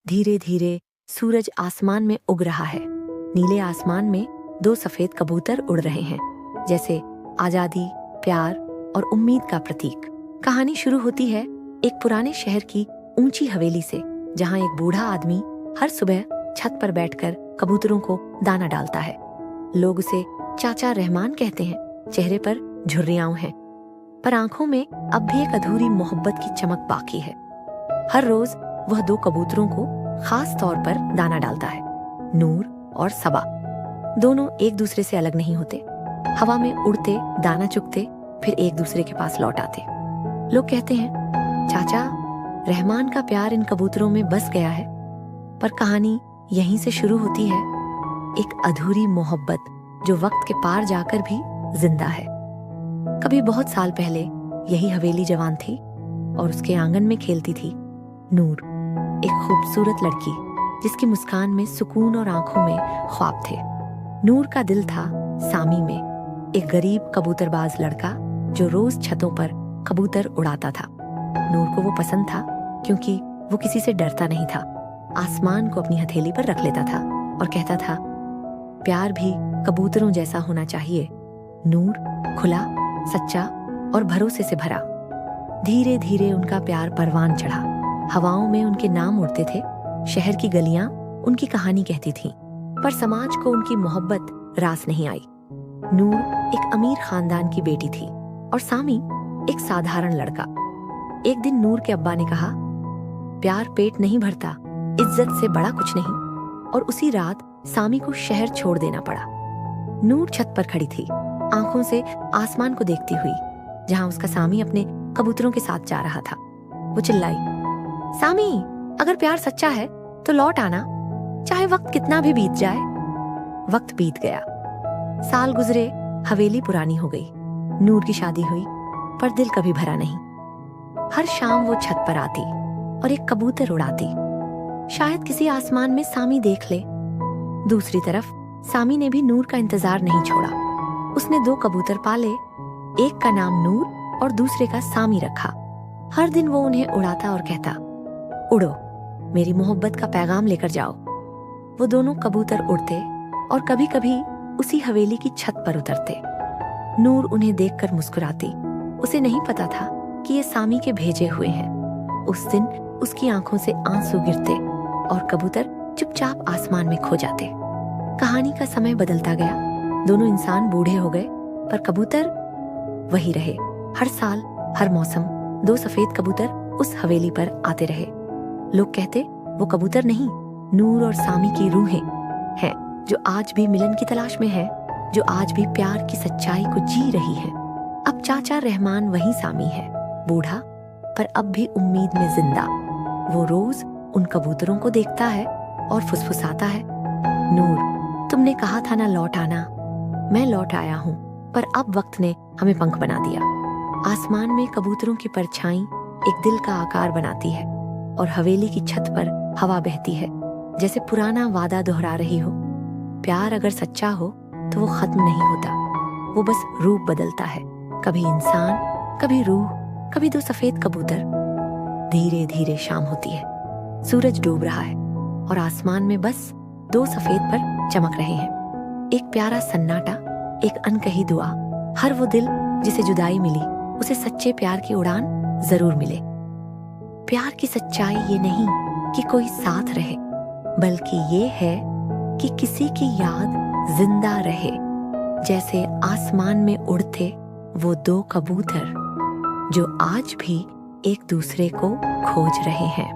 धीरे धीरे सूरज आसमान में उग रहा है। नीले आसमान में दो सफेद कबूतर उड़ रहे हैं, जैसे आजादी, प्यार और उम्मीद का प्रतीक। कहानी शुरू होती है एक पुराने शहर की ऊंची हवेली से, जहां एक बूढ़ा आदमी हर सुबह छत पर बैठकर कबूतरों को दाना डालता है। लोग उसे चाचा रहमान कहते हैं। चेहरे पर झुर्रियां हैं, पर आंखों में अब भी एक अधूरी मोहब्बत की चमक बाकी है। हर रोज वह दो कबूतरों को खास तौर पर दाना डालता है। नूर और सबा दोनों एक दूसरे से अलग नहीं होते। हवा में उड़ते, दाना चुगते, फिर एक दूसरे के पास लौट आते। लोग कहते हैं चाचा रहमान का प्यार इन कबूतरों में बस गया है। पर कहानी यहीं से शुरू होती है, एक अधूरी मोहब्बत जो वक्त के पार जाकर भी जिंदा है। कभी बहुत साल पहले यही हवेली जवान थी और उसके आंगन में खेलती थी नूर, एक खूबसूरत लड़की जिसकी मुस्कान में सुकून और आंखों में ख्वाब थे। नूर का दिल था सामी में, एक गरीब कबूतरबाज लड़का जो रोज छतों पर कबूतर उड़ाता था। नूर को वो पसंद था क्योंकि वो किसी से डरता नहीं था। आसमान को अपनी हथेली पर रख लेता था और कहता था, प्यार भी कबूतरों जैसा होना चाहिए। नूर खुला, सच्चा और भरोसे से भरा। धीरे धीरे उनका प्यार परवान चढ़ा। हवाओं में उनके नाम उड़ते थे, शहर की गलियां उनकी कहानी कहती थीं, पर समाज को उनकी मोहब्बत रास नहीं आई। नूर एक अमीर खानदान की बेटी थी और सामी एक साधारण लड़का। एक दिन नूर के अब्बा ने कहा, प्यार पेट नहीं भरता, इज्जत से बड़ा कुछ नहीं। और उसी रात सामी को शहर छोड़ देना पड़ा। नूर छत पर खड़ी थी, आंखों से आसमान को देखती हुई, जहां उसका सामी अपने कबूतरों के साथ जा रहा था। वो चिल्लाई, सामी, अगर प्यार सच्चा है तो लौट आना, चाहे वक्त कितना भी बीत जाए। वक्त बीत गया, साल गुजरे, हवेली पुरानी हो गई। नूर की शादी हुई, पर दिल कभी भरा नहीं। हर शाम वो छत पर आती और एक कबूतर उड़ाती। शायद किसी आसमान में सामी देख ले। दूसरी तरफ सामी ने भी नूर का इंतजार नहीं छोड़ा। उसने दो कबूतर पाले, एक का नाम नूर और दूसरे का सामी रखा। हर दिन वो उन्हें उड़ाता और कहता, उड़ो, मेरी मोहब्बत का पैगाम लेकर जाओ। वो दोनों कबूतर उड़ते और कभी कभी उसी हवेली की छत पर उतरते। नूर उन्हें देखकर मुस्कुराती। उसे नहीं पता था कि ये सामी के भेजे हुए हैं। उस दिन उसकी आंखों से आंसू गिरते और कबूतर चुपचाप आसमान में खो जाते। कहानी का समय बदलता गया। दोनों इंसान बूढ़े हो गए, पर कबूतर वही रहे। हर साल, हर मौसम दो सफेद कबूतर उस हवेली पर आते रहे। लोग कहते, वो कबूतर नहीं, नूर और सामी की रूहें हैं, जो आज भी मिलन की तलाश में है, जो आज भी प्यार की सच्चाई को जी रही है। अब चाचा रहमान वही सामी है, बूढ़ा पर अब भी उम्मीद में जिंदा। वो रोज उन कबूतरों को देखता है और फुसफुसाता है, नूर, तुमने कहा था ना लौट आना, मैं लौट आया हूँ, पर अब वक्त ने हमें पंख बना दिया। आसमान में कबूतरों की परछाई एक दिल का आकार बनाती है और हवेली की छत पर हवा बहती है, जैसे पुराना वादा दोहरा रही हो। प्यार अगर सच्चा हो तो वो खत्म नहीं होता, वो बस रूप बदलता है। कभी इंसान, कभी रूह, कभी दो सफेद कबूतर। धीरे धीरे शाम होती है, सूरज डूब रहा है और आसमान में बस दो सफेद पर चमक रहे हैं। एक प्यारा सन्नाटा, एक अनकही दुआ। हर वो दिल जिसे जुदाई मिली, उसे सच्चे प्यार की उड़ान जरूर मिले। प्यार की सच्चाई ये नहीं कि कोई साथ रहे, बल्कि ये है कि किसी की याद जिंदा रहे, जैसे आसमान में उड़ते वो दो कबूतर जो आज भी एक दूसरे को खोज रहे हैं।